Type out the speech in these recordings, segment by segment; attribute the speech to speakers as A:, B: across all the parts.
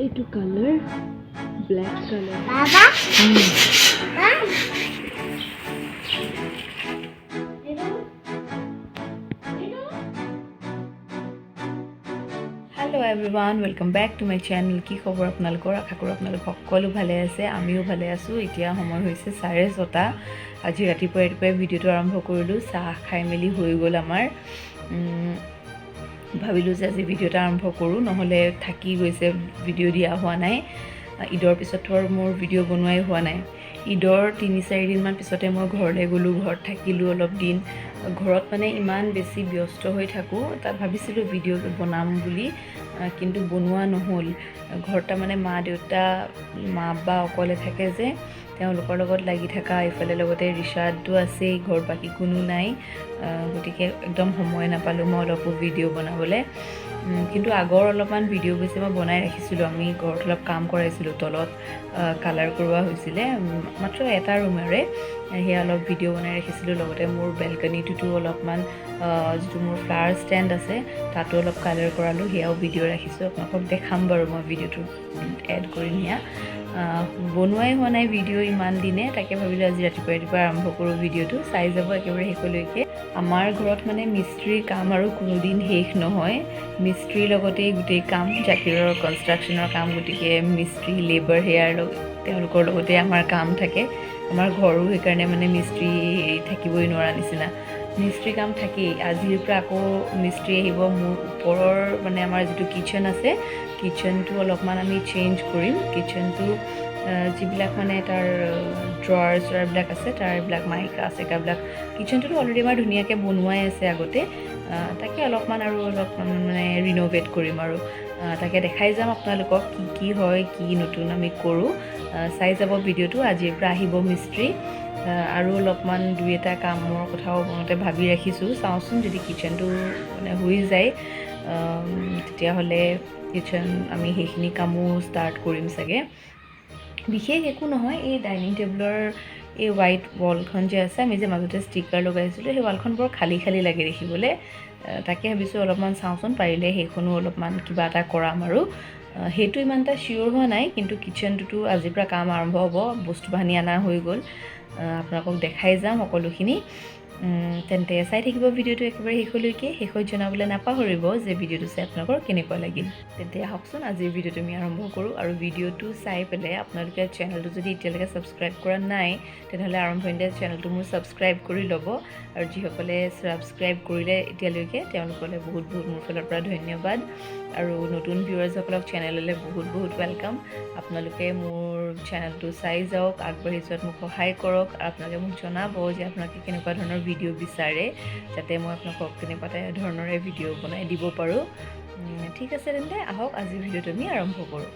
A: এইটো colour black colour
B: বাবা
A: hello' everyone welcome back to my channel. কি খবৰ আপোনালোকৰ? আশা কৰোঁ আপোনালোক সকলো ভালে আছে, আমিও ভালে আছোঁ। এতিয়া সময় হৈছে 6:30। আজি ৰাতিপুৱাই ভিডিঅ'টো আৰম্ভ কৰিলোঁ। চাহ খাই মেলি হৈ গ'ল আমাৰ। ভাবিলোঁ যে আজি ভিডিঅ' এটা আৰম্ভ কৰোঁ, নহ'লে থাকি গৈছে, ভিডিঅ' দিয়া হোৱা নাই। ঈদৰ পিছত মোৰ ভিডিঅ' বনোৱাই হোৱা নাই। ঈদৰ 3-4 দিনমান পিছতে মই ঘৰলৈ গ'লোঁ, ঘৰত থাকিলোঁ অলপ দিন। ঘৰত মানে ইমান বেছি ব্যস্ত হৈ থাকোঁ, তাত ভাবিছিলোঁ ভিডিঅ' বনাম বুলি, কিন্তু বনোৱা নহ'ল। ঘৰত তাৰমানে মা বা অকলে থাকে যে, তেওঁলোকৰ লগত লাগি থকা, ইফালে লগতে ৰিচাৰ্ডটো আছেই, ঘৰত বাকী কোনো নাই। গতিকে একদম সময় নাপালোঁ মই অলপো ভিডিঅ' বনাবলৈ। কিন্তু আগৰ অলপমান ভিডিঅ' গৈছে মই বনাই ৰাখিছিলোঁ। আমি ঘৰত অলপ কাম কৰাইছিলোঁ, তলত কালাৰ কৰোৱা হৈছিলে, মাত্ৰ এটা ৰুমেৰে। সেয়া অলপ ভিডিঅ' বনাই ৰাখিছিলোঁ। লগতে মোৰ বেলকনিটোতো অলপমান, যিটো মোৰ ফ্লাৱাৰ ষ্টেণ্ড আছে, তাতো অলপ কালাৰ কৰালোঁ, সেয়াও ভিডিঅ' ৰাখিছোঁ। আপোনালোকক দেখাম বাৰু মই ভিডিঅ'টো এড কৰিম। সেয়া বনোৱাই হোৱা নাই ভিডিঅ' ইমান দিনে, তাকে ভাবিলোঁ আজি ৰাতিপুৱা আৰম্ভ কৰোঁ ভিডিঅ'টো। চাই যাব একেবাৰে শেষলৈকে। আমাৰ ঘৰত মানে মিস্ত্ৰীৰ কাম আৰু কোনোদিন শেষ নহয়। মিস্ত্ৰীৰ লগতেই গোটেই কাম, জাকিৰৰ কনষ্ট্ৰাকশ্যনৰ কাম, গতিকে মিস্ত্ৰী লেবাৰ সেয়াৰ তেওঁলোকৰ লগতে আমাৰ কাম থাকে। আমাৰ ঘৰো সেইকাৰণে মানে মিস্ত্ৰী থাকিবই নোৱাৰা নিচিনা, মিস্ত্ৰী কাম থাকেই। আজিৰ পৰা আকৌ মিস্ত্ৰী আহিব। মোৰ ওপৰৰ মানে আমাৰ যিটো কিটচেন আছে, কিটচেনটো অলপমান আমি চেঞ্জ কৰিম। কিটচেনটো যিবিলাক মানে তাৰ ড্ৰৱাৰ আছে, তাৰ এইবিলাক মাইকা চেকাবিলাক, কিটচেনটোতো অলৰেডি আমাৰ ধুনীয়াকৈ বনোৱাই আছে আগতে। তাকে অলপমান মানে ৰিন'ভেট কৰিম আৰু তাকে দেখাই যাম আপোনালোকক কি হয়, কি নতুন আমি কৰোঁ। চাই যাব ভিডিঅ'টো। আজিৰ পৰা আহিব মিস্ত্ৰী। আৰু অলপমান 2-এটা কামৰ কথাও মনতে ভাবি ৰাখিছোঁ। চাওঁচোন, যদি কিটচেনটো মানে হৈ যায়, তেতিয়াহ'লে কিটচেন আমি সেইখিনি কামো ষ্টাৰ্ট কৰিম চাগে। বিশেষ একো নহয়, এই ডাইনিং টেবুলৰ এই হোৱাইট ৱালখন যে আছে, আমি যে মাজতে ষ্টিকাৰ লগাইছিলোঁ, সেই ৱালখন বৰ খালী লাগে দেখিবলৈ। তাকে ভাবিছোঁ অলপমান চাওঁচোন, পাৰিলে সেইখনো অলপমান কিবা এটা কৰাম আৰু। সেইটো ইমান এটা চিয়'ৰ হোৱা নাই, কিন্তু কিটচেনটোতো আজিৰ পৰা কাম আৰম্ভ হ'ব। বস্তু বাহানি অনা হৈ গ'ল, আপোনালোকক দেখাই যাম সকলোখিনি। তেন্তে চাই থাকিব ভিডিঅ'টো একেবাৰে শেষলৈকে। শেষত জনাবলৈ নাপাহৰিব যে ভিডিঅ'টো চাই আপোনালোকৰ কেনেকুৱা লাগিল। তেন্তে আহকচোন আজিৰ ভিডিঅ'টো আমি আৰম্ভ কৰোঁ। আৰু ভিডিঅ'টো চাই পেলাই আপোনালোকে চেনেলটো যদি এতিয়ালৈকে ছাবস্ক্ৰাইব কৰা নাই, তেনেহ'লে আৰম্ভণিতে চেনেলটো মোৰ ছাবস্ক্ৰাইব কৰি ল'ব। আৰু যিসকলে ছাবস্ক্ৰাইব কৰিলে এতিয়ালৈকে, তেওঁলোকলৈ বহুত মোৰ ফালৰ পৰা ধন্যবাদ। আৰু নতুন ভিউৱাৰ্ছসকলক চেনেললৈ বহুত ৱেলকাম। আপোনালোকে মোৰ চেনেলটো চাই যাওক, আগবাঢ়ি যোৱাত মোক সহায় কৰক। আপোনালোকে মোক জনাব যে আপোনালোকে কেনেকুৱা ধৰণৰ ভিডিঅ' বিচাৰে, যাতে মই আপোনালোকক তেনেকুৱা ধৰণৰে ভিডিঅ' বনাই দিব পাৰোঁ। ঠিক আছে, তেন্তে আহক আজিৰ ভিডিঅ'টো আমি আৰম্ভ কৰোঁ।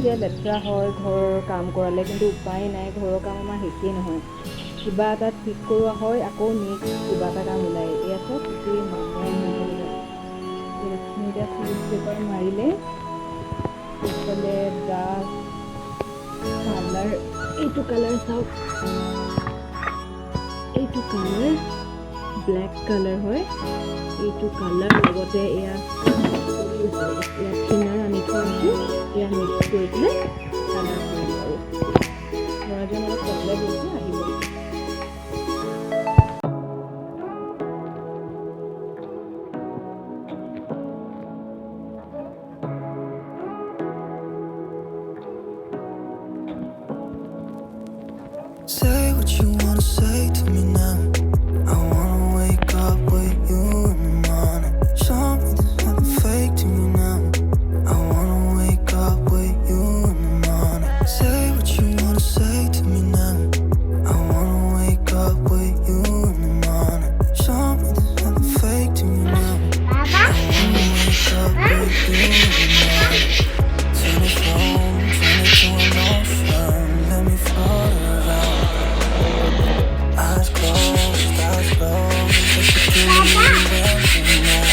A: যে লেতেৰা হয় ঘৰৰ কাম কৰালে, কিন্তু উপায় নাই, ঘৰৰ কাম আমাৰ শেষেই নহয়। কিবা এটা ঠিক কৰোৱা হয়, আকৌ নেক্সট কিবা এটা কাম ওলায়। ইয়াতে গোটেই এতিয়া ফিউজ পেপাৰ মাৰিলে, পিছফালে ব্ৰাছ, কালাৰ, এইটো কালাৰ চাওক, এইটো কালাৰ ব্লেক কালাৰ হয় এইটো কালাৰ লগতে এয়া থিনাৰ আনি থোৱা আছে এয়া মিক্স কৰি পেলাই কালাৰ কৰিম আৰু ল'ৰাজন অলপ প্ৰব্লেম হৈছে আহিব
B: Say what you wanna say to me now. I wanna wake up with you in the morning. Show me there's nothing fake to me now. I wanna wake up with you in the morning. Say what you wanna say to me now. I wanna wake up with you in the morning. Show me there's nothing fake to me now. I wanna wake up with you in the morning. Turn this room, turn it to an ocean. Let me float around. Eyes closed, just to do me dancing now.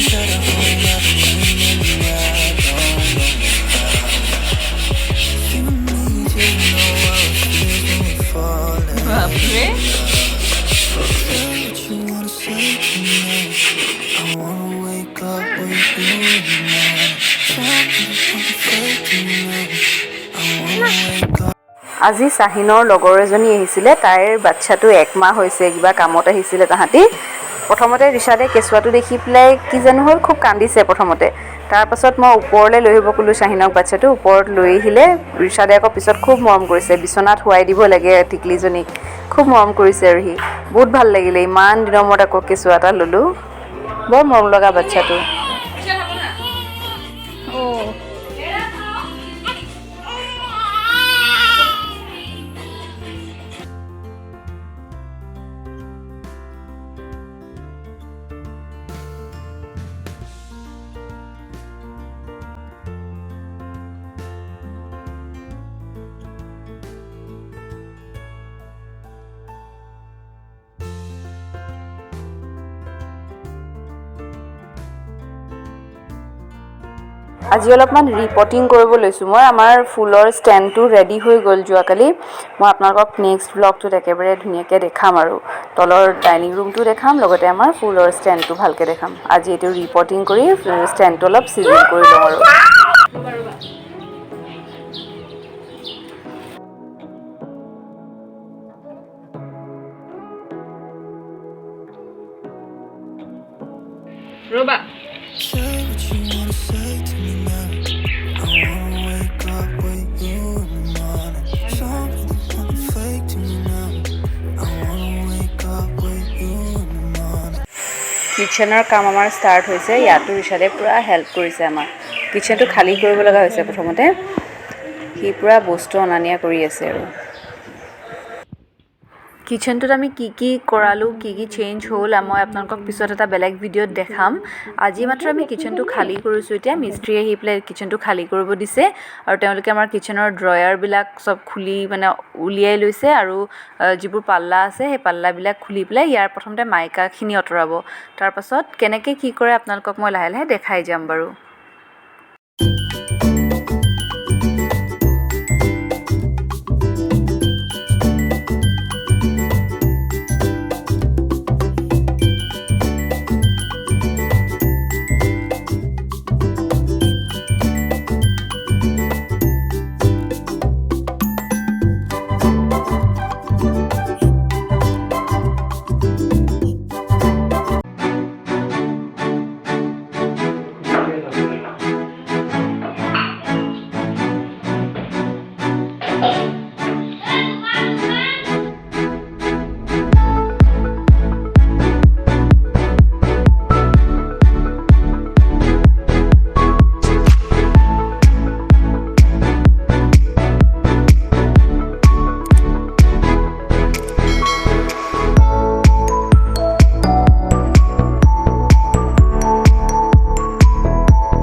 B: Said I won't ever leave me, I don't know how. You need to know how it feels when we're falling. Say what you wanna say to me now. I wanna wake up with you in the morning. Something fake to me now. I wanna wake up.
A: আজি চাহিনৰ লগৰ এজনী আহিছিলে তাইৰ বাচ্চাটো 1 মাহ হৈছে কিবা কামত আহিছিলে তাহাঁতি প্ৰথমতে ৰিশাদে কেঁচুৱাটো দেখি পেলাই কি জানো হ'ল খুব কান্দিছে প্ৰথমতে তাৰপাছত মই ওপৰলৈ লৈ আহিব ক'লো চাহিনক বাচ্চাটো ওপৰত লৈ আহিলে ৰিশাদে আকৌ পিছত খুব মৰম কৰিছে বিছনাত শুৱাই দিব লাগে টিকলিজনীক খুব মৰম কৰিছে আৰু সি বহুত ভাল লাগিলে ইমান দিনৰ মূৰত আকৌ কেঁচুৱা এটা ল'লোঁ বৰ মৰম লগা বাচ্চাটো আজি অলপমান ৰিপৰ্টিং কৰিব লৈছোঁ মই আমাৰ ফুলৰ ষ্টেণ্ডটো ৰেডি হৈ গ'ল যোৱাকালি মই আপোনালোকক নেক্সট ব্লগটোত একেবাৰে ধুনীয়াকৈ দেখাম আৰু তলৰ ডাইনিং ৰুমটো দেখাম লগতে আমাৰ ফুলৰ ষ্টেণ্ডটো ভালকৈ দেখাম আজি এইটো ৰিপৰ্টিং কৰি ষ্টেণ্ডটো অলপ চিজিল কৰি লওঁ আৰু ৰ'বা
B: Say what you wanna say to me now. I wanna wake up with you in the morning. Show me there's nothing fake to me now. I wanna wake up with you in the morning.
A: কিচেনৰ কাম আমাৰ start হৈছে ইয়াতো ৰিশাদে পুৰা help কৰিছে আমাক কিচেনটো খালী কৰিব লগা হৈছে প্ৰথমতে সি পুৰা বস্তু অনা নিয়া কৰি আছে আৰু কিচেনটোত আমি কি কৰালোঁ কি চেঞ্জ হ'ল মই আপোনালোকক পিছত এটা বেলেগ ভিডিঅ'ত দেখাম আজি মাত্ৰ আমি কিচেনটো খালী কৰিছোঁ এতিয়া মিস্ত্ৰী আহি পেলাই কিচেনটো খালী কৰিব দিছে আৰু তেওঁলোকে আমাৰ কিচেনৰ ড্ৰয়াৰবিলাক চব খুলি মানে উলিয়াই লৈছে আৰু যিবোৰ পাল্লা আছে সেই পাল্লাবিলাক খুলি পেলাই ইয়াৰ প্ৰথমতে মাইকাখিনি আঁতৰাব তাৰপাছত কেনেকৈ কি কৰে আপোনালোকক মই লাহে লাহে দেখাই যাম বাৰু